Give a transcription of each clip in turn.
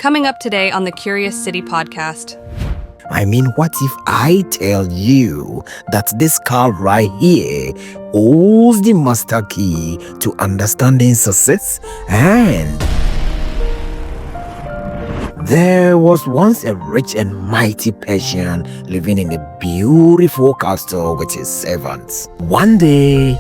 Coming up today on the Curious City podcast. I mean, what if I tell you that this car right here holds the master key to understanding success? And there was once a rich and mighty Persian living in a beautiful castle with his servants. One day,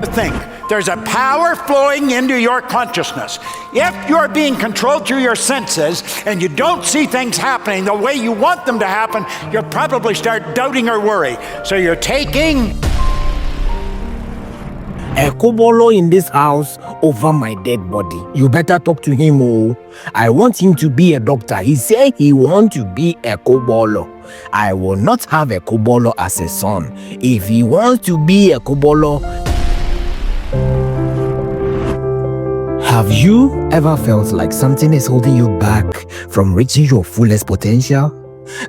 Think. There's a power flowing into your consciousness. If you're being controlled through your senses and you don't see things happening the way you want them to happen, you'll probably start doubting or worry. So you're taking a kobolo in this house over my dead body. You better talk to him, oh. I want him to be a doctor. He said he wants to be a kobolo. I will not have a kobolo as a son. If he wants to be a kobolo. Have you ever felt like something is holding you back from reaching your fullest potential?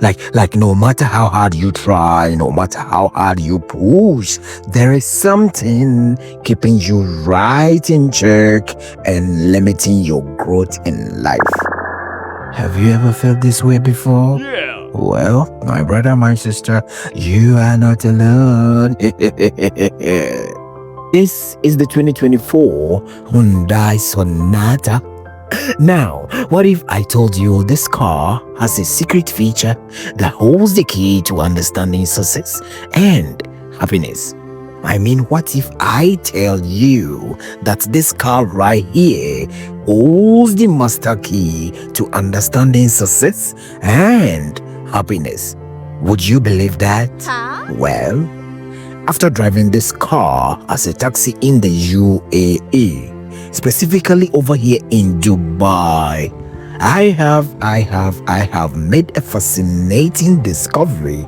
Like no matter how hard you try, no matter how hard you push, there is something keeping you right in check and limiting your growth in life. Have you ever felt this way before? Yeah. Well, my brother, my sister, you are not alone. This is the 2024 Hyundai Sonata. Now, what if I told you this car has a secret feature that holds the key to understanding success and happiness? I mean, what if I tell you that this car right here holds the master key to understanding success and happiness? Would you believe that? Well, after driving this car as a taxi in the UAE, specifically over here in Dubai, I have made a fascinating discovery,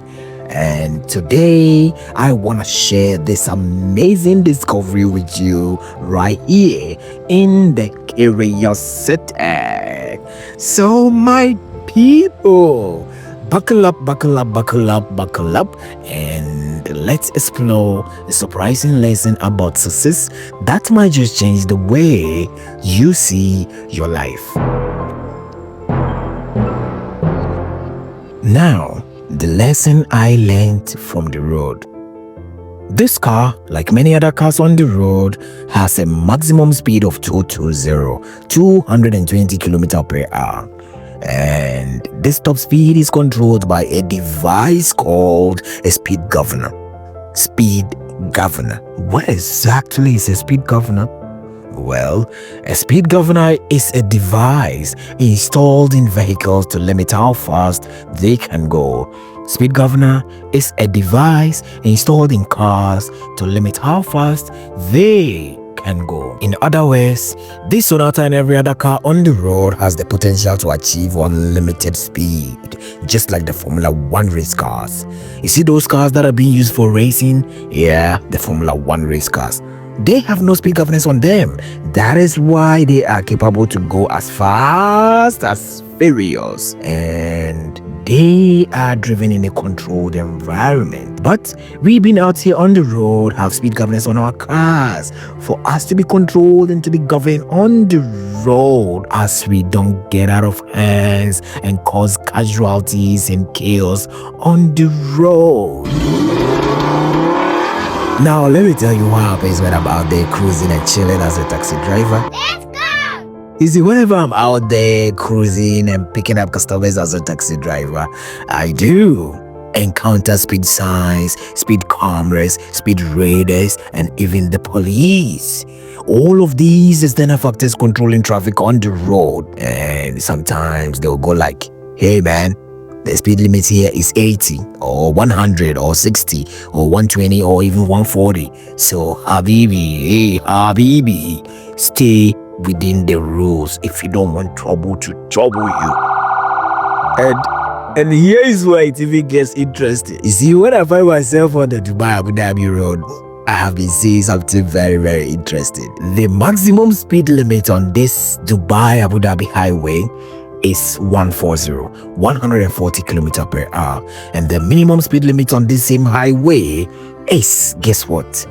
and today I want to share this amazing discovery with you right here in the Curious City. So my people, buckle up, and let's explore a surprising lesson about success that might just change the way you see your life. Now, the lesson I learned from the road. This car, like many other cars on the road, has a maximum speed of 220 km/h. And this top speed is controlled by a device called a speed governor. Speed governor. What exactly is a speed governor? Well, a speed governor is a device installed in vehicles to limit how fast they can go. Speed governor is a device installed in cars to limit how fast they can go. In other words, this Sonata and every other car on the road has the potential to achieve unlimited speed, just like the Formula 1 race cars. You see those cars that are being used for racing? Yeah, the Formula 1 race cars. They have no speed governance on them. That is why they are capable to go as fast as furious, and they are driven in a controlled environment. But we being out here on the road have speed governance on our cars for us to be controlled and to be governed on the road as we don't get out of hands and cause casualties and chaos on the road. Now let me tell you what happens when I'm out there cruising and chilling as a taxi driver. Let's go! You see, whenever I'm out there cruising and picking up customers as a taxi driver, I do encounter speed signs, speed cameras, speed radars, and even the police. All of these external factors controlling traffic on the road, and sometimes they'll go like, hey man, the speed limit here is 80 or 100 or 60 or 120 or even 140. So Habibi, stay within the rules if you don't want trouble to trouble you. And here is where it even gets interesting. You see, when I find myself on the Dubai Abu Dhabi road, I have been seeing something very, very interesting. The maximum speed limit on this Dubai Abu Dhabi highway is 140 km/h, and the minimum speed limit on this same highway is, guess what,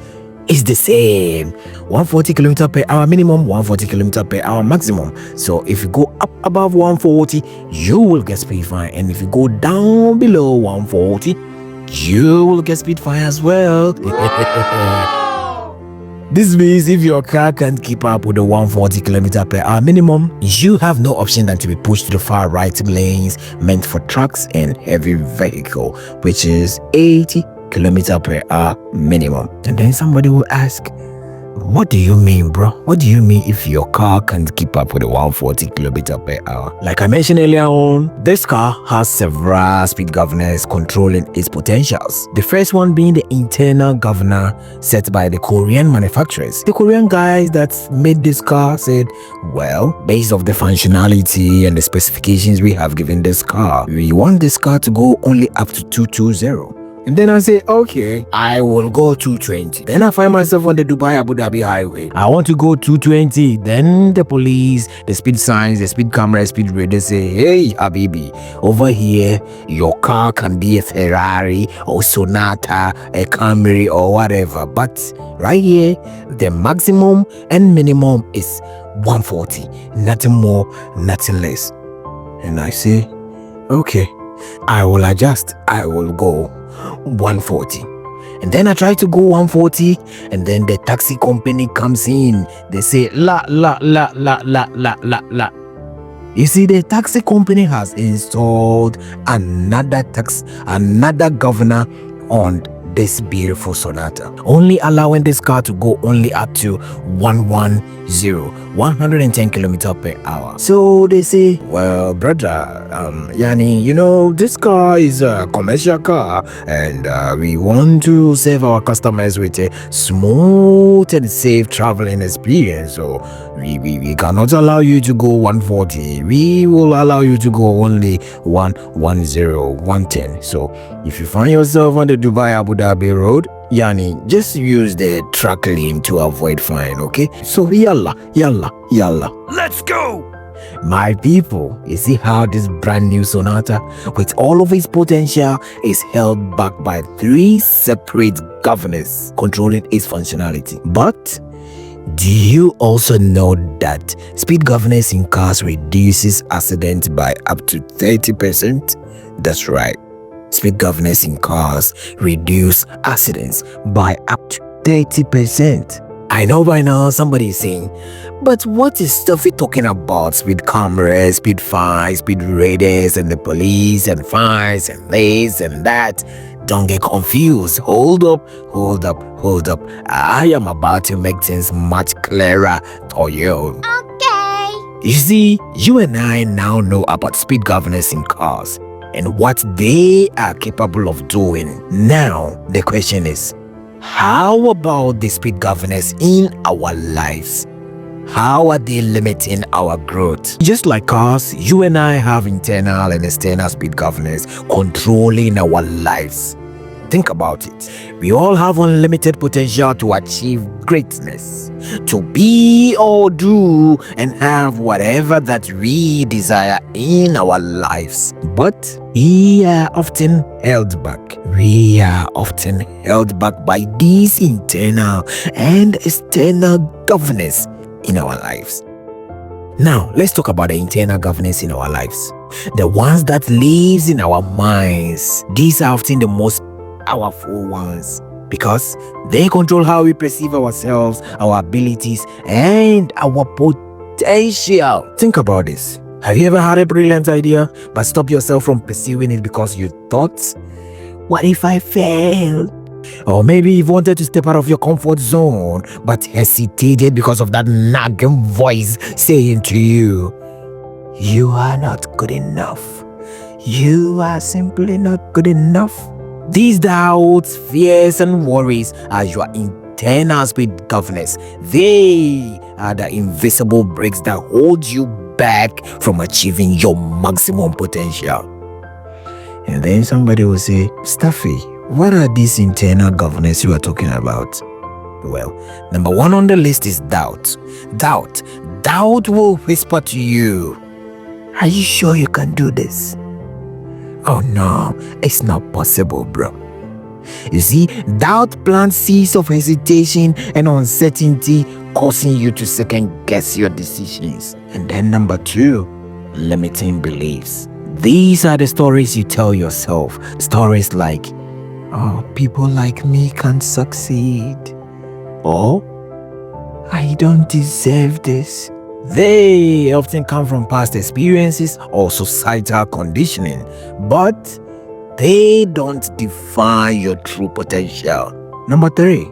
is the same. 140 km per hour minimum, 140 km per hour maximum. So if you go up above 140, you will get speed fine, and if you go down below 140, you will get speed fine as well. This means if your car can't keep up with the 140 km per hour minimum, you have no option than to be pushed to the far right lanes meant for trucks and heavy vehicle, which is 80 km per hour minimum. And then somebody will ask, what do you mean, bro? What do you mean if your car can't keep up with the 140 km per hour? Like I mentioned earlier on, this car has several speed governors controlling its potentials. The first one being the internal governor set by the Korean manufacturers. The Korean guys that made this car said, well, based off the functionality and the specifications we have given this car, we want this car to go only up to 220. And then I say, okay, I will go 220. Then I find myself on the Dubai Abu Dhabi highway. I want to go 220. Then the police, the speed signs, the speed camera, speed radar say, hey, Habibi, over here, your car can be a Ferrari or Sonata, a Camry or whatever. But right here, the maximum and minimum is 140. Nothing more, nothing less. And I say, okay, I will adjust. I will go 140. And then I try to go 140, and then the taxi company comes in. They say la. You see, the taxi company has installed another governor on this beautiful Sonata, only allowing this car to go only up to 110 km per hour. So they say, well, brother, Yani, you know, this car is a commercial car, and we want to save our customers with a smooth and safe traveling experience. So we cannot allow you to go 140. We will allow you to go only 110. So if you find yourself on the Dubai Abu Dhabi road, Yani, just use the track lane to avoid fine, okay? So yalla. Let's go! My people, you see how this brand new Sonata, with all of its potential, is held back by 3 separate governors controlling its functionality. But do you also know that speed governance in cars reduces accidents by up to 30%? That's right. Speed governance in cars reduce accidents by up to 30%. I know by now somebody is saying, but what is Stuffy talking about? Speed cameras, speed fines, speed radars, and the police, and fines, and this and that. Don't get confused. Hold up. I am about to make things much clearer for you. Okay. You see, you and I now know about speed governance in cars and what they are capable of doing. Now, the question is, how about the speed governors in our lives? How are they limiting our growth? Just like cars, you and I have internal and external speed governors controlling our lives. Think about it. We all have unlimited potential to achieve greatness, to be or do and have whatever that we desire in our lives. But we are often held back. We are often held back by these internal and external governors in our lives. Now, let's talk about the internal governance in our lives. The ones that lives in our minds. These are often the most powerful ones because they control how we perceive ourselves, our abilities, and our potential. Think about this. Have you ever had a brilliant idea but stopped yourself from pursuing it because you thought, what if I fail? Or maybe you've wanted to step out of your comfort zone but hesitated because of that nagging voice saying to you, you are not good enough. You are simply not good enough. These doubts, fears, and worries are your internal speed governors. They are the invisible brakes that hold you back from achieving your maximum potential. And then somebody will say, Staffy, what are these internal governors you are talking about? Well, number 1 on the list is doubt. Doubt will whisper to you, are you sure you can do this? Oh no, it's not possible, bro. You see, doubt plants seeds of hesitation and uncertainty, causing you to second guess your decisions. And then number 2, limiting beliefs. These are the stories you tell yourself. Stories like, oh, people like me can't succeed. Or, I don't deserve this. They often come from past experiences or societal conditioning, but they don't define your true potential. Number 3,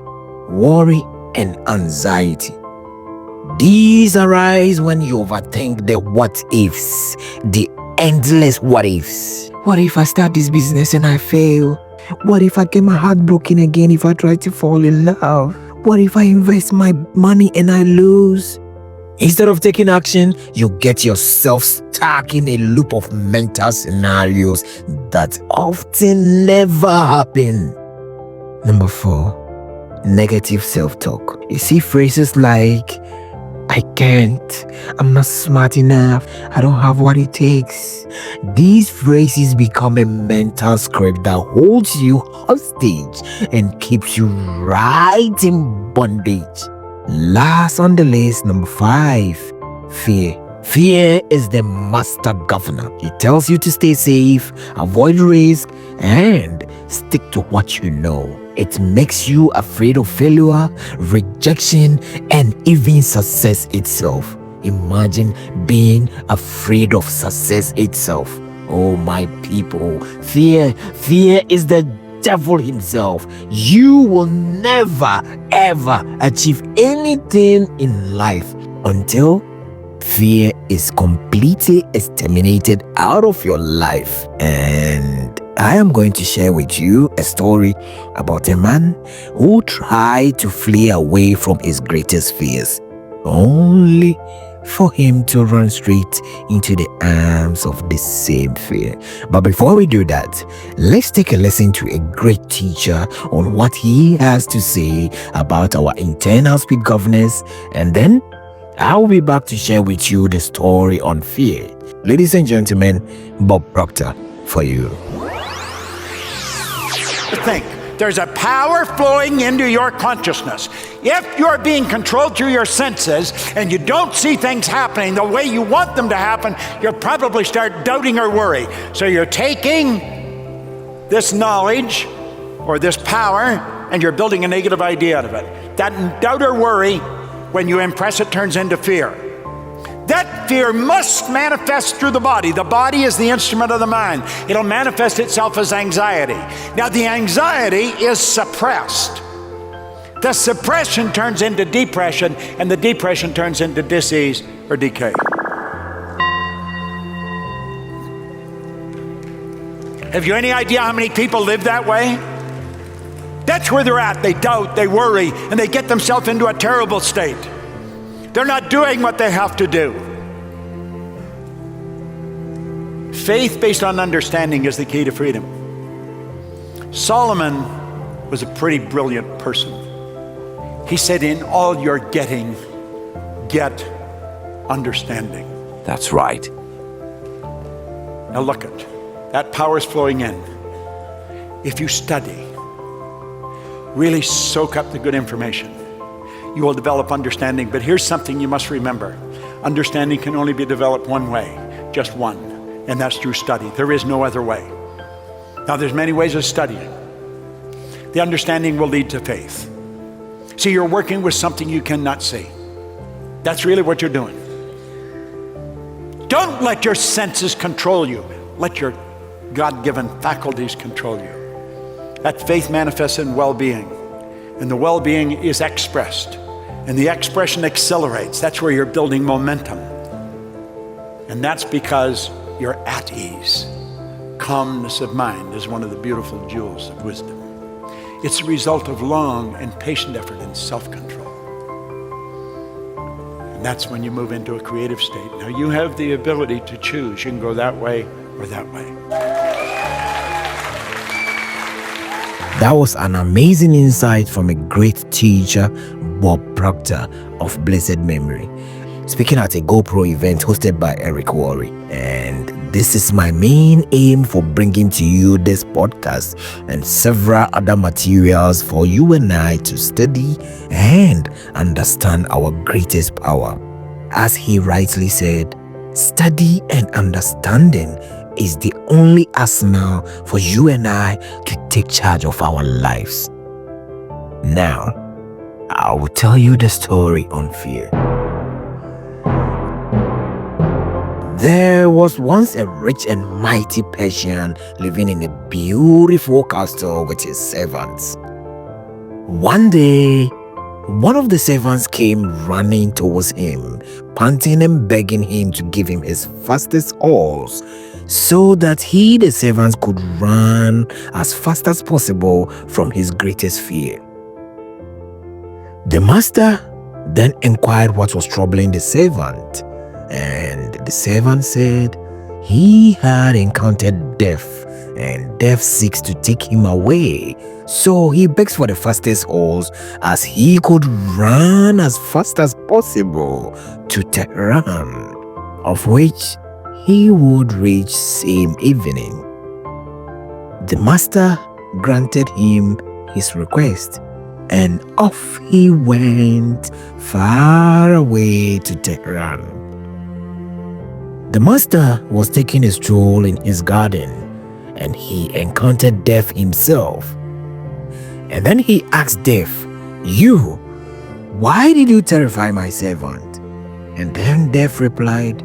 worry and anxiety. These arise when you overthink the what ifs, the endless what ifs. What if I start this business and I fail? What if I get my heart broken again if I try to fall in love? What if I invest my money and I lose? Instead of taking action, you get yourself stuck in a loop of mental scenarios that often never happen. Number 4, negative self-talk. You see phrases like, I can't, I'm not smart enough, I don't have what it takes. These phrases become a mental script that holds you hostage and keeps you right in bondage. Last on the list, number 5, fear. Fear is the master governor. It tells you to stay safe, avoid risk, and stick to what you know. It makes you afraid of failure, rejection, and even success itself. Imagine being afraid of success itself. Oh my people, fear is the devil himself. You will never ever achieve anything in life until fear is completely exterminated out of your life. And I am going to share with you a story about a man who tried to flee away from his greatest fears, only for him to run straight into the arms of the same fear. But before we do that, let's take a listen to a great teacher on what he has to say about our internal speed governance, and then I'll be back to share with you the story on fear. Ladies and gentlemen, Bob Proctor for you. Think. There's a power flowing into your consciousness. If you're being controlled through your senses and you don't see things happening the way you want them to happen, you'll probably start doubting or worry. So you're taking this knowledge or this power and you're building a negative idea out of it. That doubt or worry, when you impress it, turns into fear. That fear must manifest through the body. The body is the instrument of the mind. It'll manifest itself as anxiety. Now, the anxiety is suppressed. The suppression turns into depression, and the depression turns into disease or decay. Have you any idea how many people live that way? That's where they're at. They doubt, they worry, and they get themselves into a terrible state. They're not doing what they have to do. Faith based on understanding is the key to freedom. Solomon was a pretty brilliant person. He said, in all you're getting, get understanding. That's right. Now look at that power's flowing in. If you study, really soak up the good information, you will develop understanding. But here's something you must remember. Understanding can only be developed one way, just one, and that's through study. There is no other way. Now, there's many ways of studying. The understanding will lead to faith. See, you're working with something you cannot see. That's really what you're doing. Don't let your senses control you. Let your God-given faculties control you. That faith manifests in well-being, and the well-being is expressed. And the expression accelerates. That's where you're building momentum. And that's because you're at ease. Calmness of mind is one of the beautiful jewels of wisdom. It's a result of long and patient effort and self-control. And that's when you move into a creative state. Now you have the ability to choose. You can go that way or that way. That was an amazing insight from a great teacher, Bob Proctor of blessed memory, speaking at a GoPro event hosted by Eric Worre. And This is my main aim for bringing to you this podcast and several other materials for you and I to study and understand our greatest power. As he rightly said, study and understanding is the only arsenal for you and I to take charge of our lives. Now, I will tell you the story on fear. There was once a rich and mighty Persian living in a beautiful castle with his servants. One day, one of the servants came running towards him, panting and begging him to give him his fastest horse so that he, the servant, could run as fast as possible from his greatest fear. The master then inquired what was troubling the servant, and the servant said he had encountered death, and death seeks to take him away. So he begs for the fastest horse as he could run as fast as possible to Tehran, of which he would reach same evening. The master granted him his request, and off he went far away to Tehran. The master was taking a stroll in his garden, and he encountered Death himself. And then he asked Death, "You, why did you terrify my servant?" And then Death replied,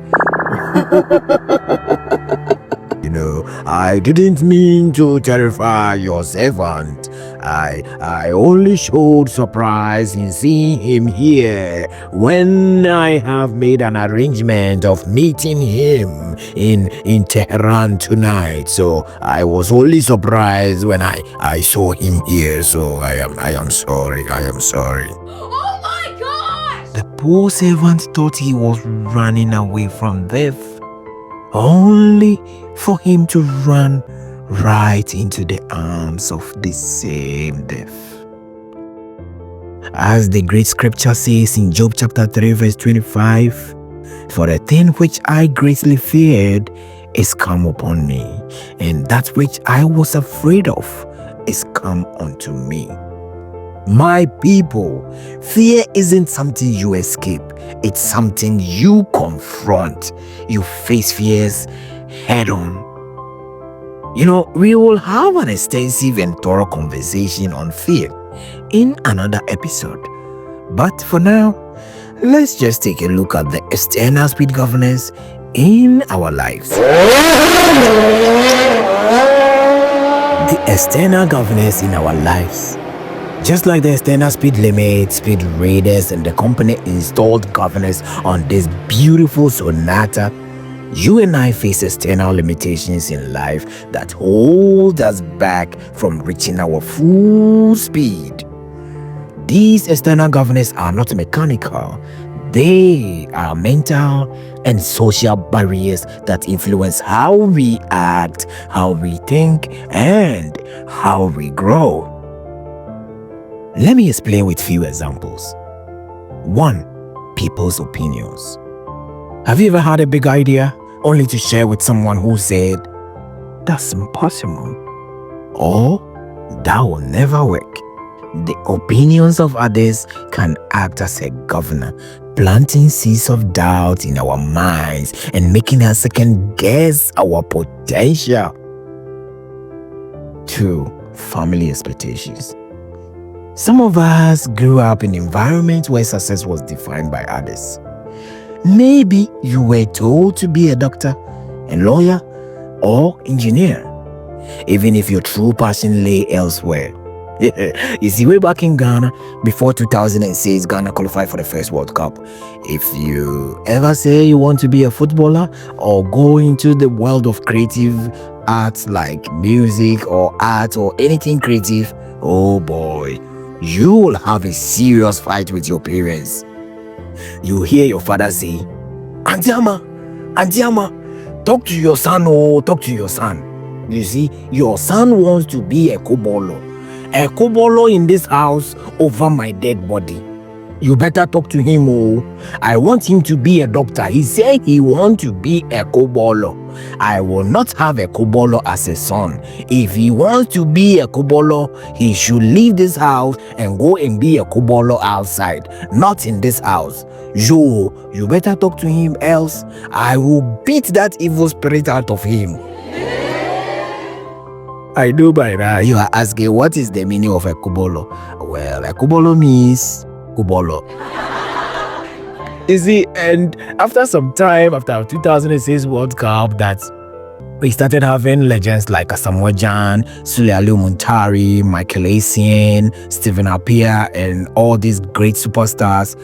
I didn't mean to terrify your servant. I only showed surprise in seeing him here when I have made an arrangement of meeting him in Tehran tonight. So I was only surprised when I saw him here. So I am sorry. Oh my God! The poor servant thought he was running away from death, only for him to run right into the arms of the same death. As the great scripture says in Job chapter 3 verse 25, "For the thing which I greatly feared is come upon me, and that which I was afraid of is come unto me." My people, fear isn't something you escape. It's something you confront. You face fears head on. We will have an extensive and thorough conversation on fear in another episode. But for now, let's just take a look at the external speed governance in our lives. The external governance in our lives. Just like the external speed limit, speed radars, and the company installed governance on this beautiful Sonata, you and I face external limitations in life that hold us back from reaching our full speed. These external governors are not mechanical. They are mental and social barriers that influence how we act, how we think, and how we grow. Let me explain with few examples. 1. People's opinions. Have you ever had a big idea only to share with someone who said, "That's impossible," or "That will never work"? The opinions of others can act as a governor, planting seeds of doubt in our minds and making us second guess our potential. 2. Family expectations. Some of us grew up in environments where success was defined by others. Maybe you were told to be a doctor, a lawyer, or engineer, even if your true passion lay elsewhere. You see, way back in Ghana, before 2006, Ghana qualified for the first World Cup. If you ever say you want to be a footballer or go into the world of creative arts like music or art or anything creative, oh boy, you will have a serious fight with your parents. You hear your father say, Auntie Ama, talk to your son, talk to your son. You see, your son wants to be a kobolo in this house over my dead body. You better talk to him. Oh, I want him to be a doctor. He said he wants to be a kobolo. I will not have a kobolo as a son. If he wants to be a kobolo, he should leave this house and go and be a kobolo outside, not in this house. You better talk to him, else I will beat that evil spirit out of him. I know by now you are asking, what is the meaning of a kobolo? Well, a kobolo means kubolo. You see, and after some time, after 2006 World Cup, that we started having legends like Asamoah Gyan, Sule Aliu Muntari, Michael Essien, Stephen Appiah, and all these great superstars.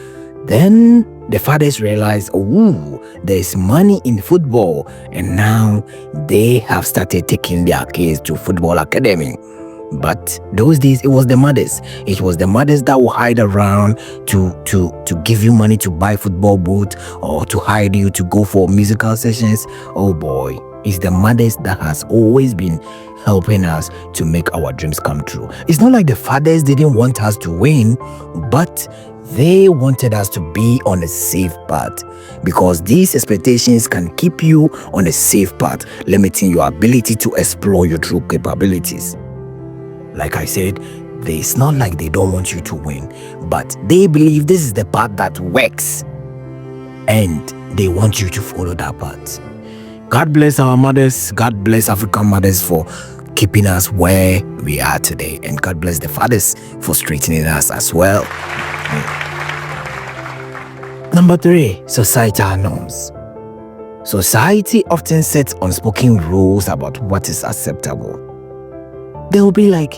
Then the fathers realized, oh, there's money in football, and now they have started taking their kids to football academy. But those days, it was the mothers. It was the mothers that would hide around to give you money to buy football boots or to hide you to go for musical sessions. Oh boy, it's the mothers that has always been helping us to make our dreams come true. It's not like the fathers didn't want us to win, but they wanted us to be on a safe path, because these expectations can keep you on a safe path, limiting your ability to explore your true capabilities. Like I said, it's not like they don't want you to win, but they believe this is the path that works, and they want you to follow that path. God bless our mothers. God bless African mothers for keeping us where we are today, and God bless the fathers for straightening us as well. Number 3, societal norms. Society often sets unspoken rules about what is acceptable. They'll be like,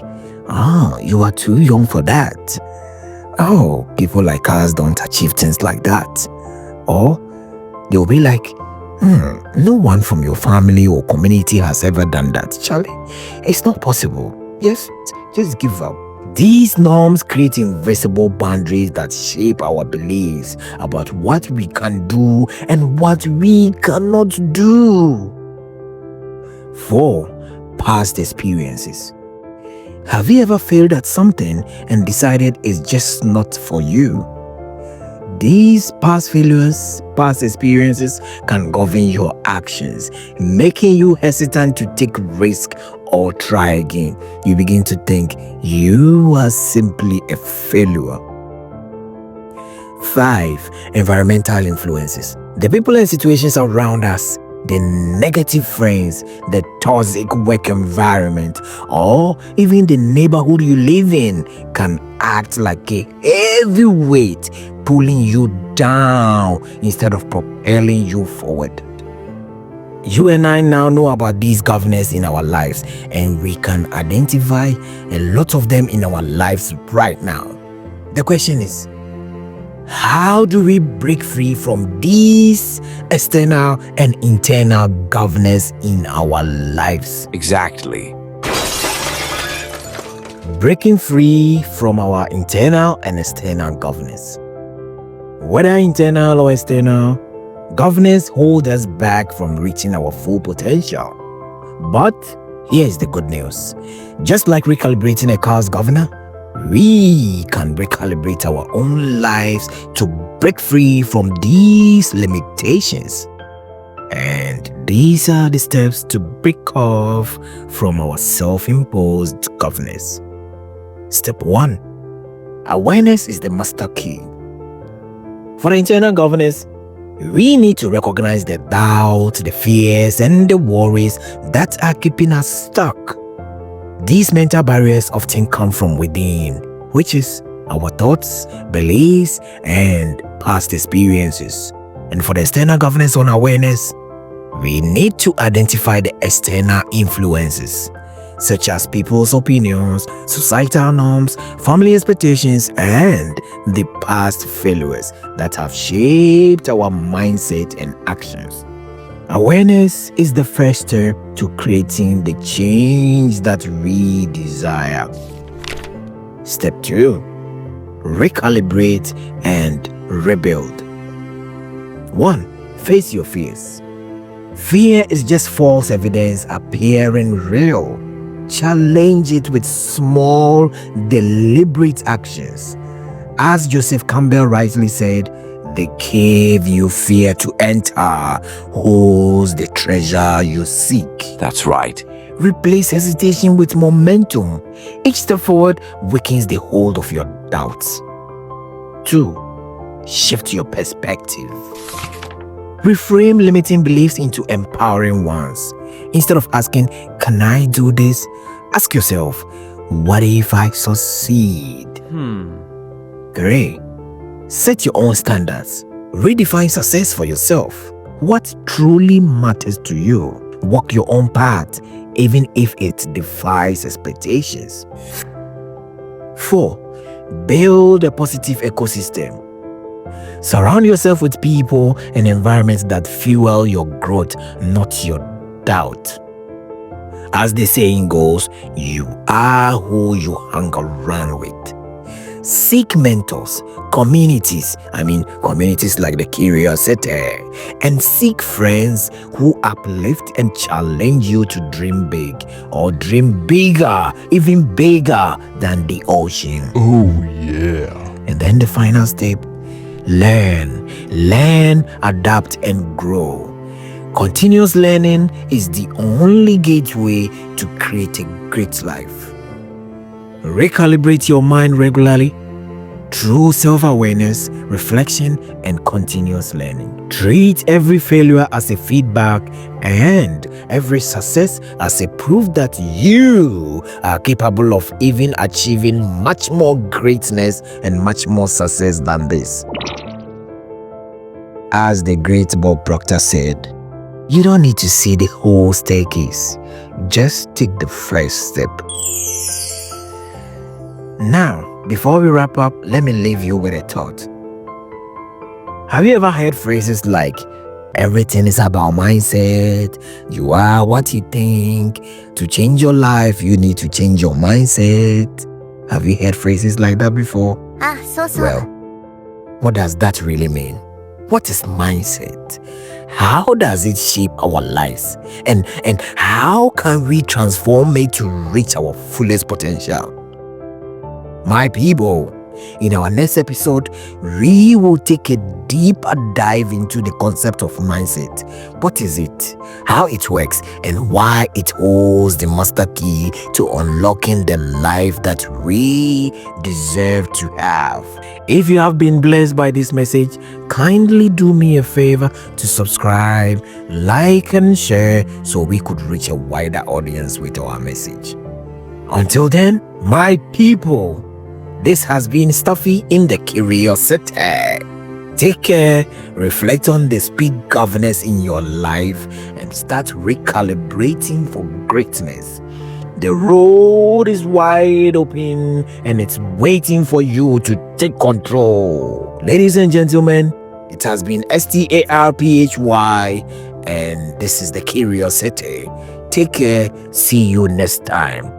you are too young for that. Oh, people like us don't achieve things like that. Or they'll be like, no one from your family or community has ever done that. Charlie, it's not possible. Yes, just give up. These norms create invisible boundaries that shape our beliefs about what we can do and what we cannot do. 4, past experiences. Have you ever failed at something and decided it's just not for you? These past failures, past experiences can govern your actions, making you hesitant to take risk or try again. You begin to think you are simply a failure. 5, environmental influences. The people and situations around us, the negative friends, the toxic work environment, or even the neighborhood you live in can act like a heavy weight, pulling you down instead of propelling you forward. You and I now know about these governors in our lives, and we can identify a lot of them in our lives right now. The question is, how do we break free from these external and internal governors in our lives? Exactly. Breaking free from our internal and external governors. Whether internal or external, governors hold us back from reaching our full potential. But here's the good news. Just like recalibrating a car's governor, we can recalibrate our own lives to break free from these limitations. And these are the steps to break off from our self-imposed governors. Step 1. Awareness is the master key. For the internal governors, we need to recognize the doubts, the fears, and the worries that are keeping us stuck. These mental barriers often come from within, which is our thoughts, beliefs, and past experiences. And for the external governance on awareness, we need to identify the external influences, such as people's opinions, societal norms, family expectations, and the past failures that have shaped our mindset and actions. Awareness is the first step to creating the change that we desire. Step 2. Recalibrate and rebuild. 1. Face your fears. Fear is just false evidence appearing real. Challenge it with small, deliberate actions. As Joseph Campbell rightly said, the cave you fear to enter holds the treasure you seek. That's right. Replace hesitation with momentum. Each step forward weakens the hold of your doubts. 2. Shift your perspective. Reframe limiting beliefs into empowering ones. Instead of asking, "Can I do this?" ask yourself, "What if I succeed?" 3. Set your own standards. Redefine success for yourself. What truly matters to you? Walk your own path, even if it defies expectations. 4. Build a positive ecosystem. Surround yourself with people and environments that fuel your growth, not your doubt. As the saying goes, you are who you hang around with. Seek mentors, communities like the Curiosity, and seek friends who uplift and challenge you to dream big, or dream bigger, even bigger than the ocean. Oh, yeah. And then the final step, learn, adapt, and grow. Continuous learning is the only gateway to create a great life. Recalibrate your mind regularly through self-awareness, reflection, and continuous learning. Treat every failure as a feedback and every success as a proof that you are capable of even achieving much more greatness and much more success than this. As the great Bob Proctor said, you don't need to see the whole staircase. Just take the first step. Now, before we wrap up, let me leave you with a thought. Have you ever heard phrases like, "Everything is about mindset, you are what you think, to change your life, you need to change your mindset"? Have you heard phrases like that before? Well, what does that really mean? What is mindset? How does it shape our lives? And how can we transform it to reach our fullest potential? My people, in our next episode, we will take a deeper dive into the concept of mindset. What is it, how it works, and why it holds the master key to unlocking the life that we deserve to have. If you have been blessed by this message, kindly do me a favor to subscribe, like, and share so we could reach a wider audience with our message. Until then, my people, this has been Stuffy in the Curiosity. Take care, reflect on the speed governance in your life, and start recalibrating for greatness. The road is wide open and it's waiting for you to take control. Ladies and gentlemen, it has been STARPHY, and this is the Curiosity. Take care, see you next time.